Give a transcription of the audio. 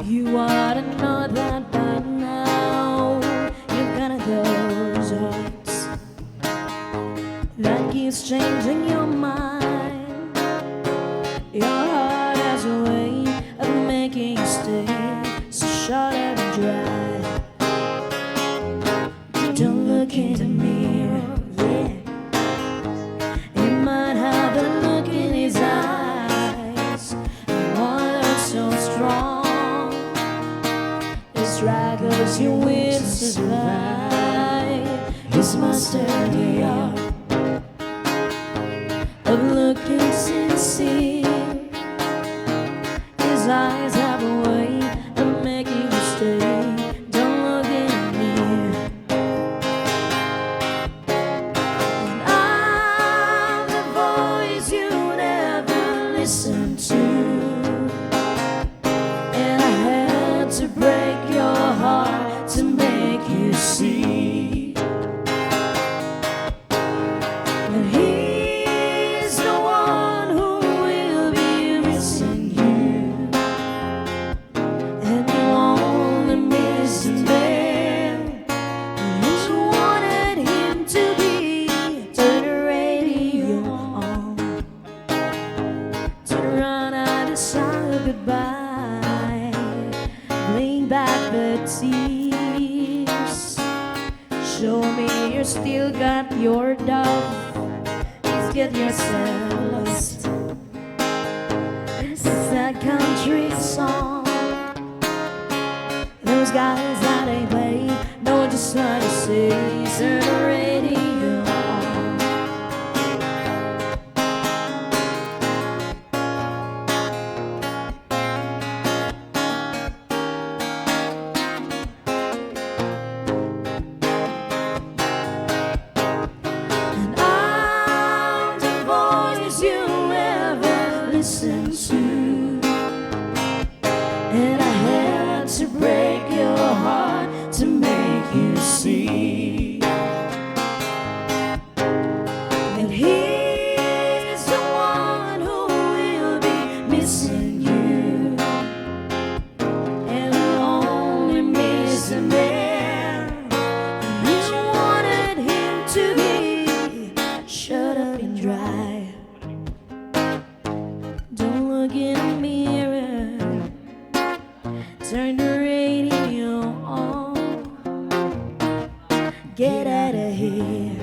You ought to know that by now. You've got those hearts that keeps changing your mind. Your heart has a way of making you stay, so shut up and dry. Don't look in the mirror, yeah. He might have a look in his eyes, one that's so strong. His struggles you will survive. His master in the art of looking sincere. His eyes have a way of making you stay. Don't look in the mirror. And I'm the voice you never listen to, and I had to break your heart to make you see. And he's the one who will be missing you, and you only miss him there. You just wanted him to be. Turn the radio on, turn around and decide goodbye. Bring back the tears. Show me you still got your dove. Please get yourself lost. This is that country song. Those guys that they play know just what to say. Turn the radio on. And I'm the voice you ever listen to, and I had to break your heart to make you see. And he's the one who will be missing you, and will only miss a man. You wanted him to be. Shut up and dry. Don't look in the mirror. Turn the radio on. Get out of here.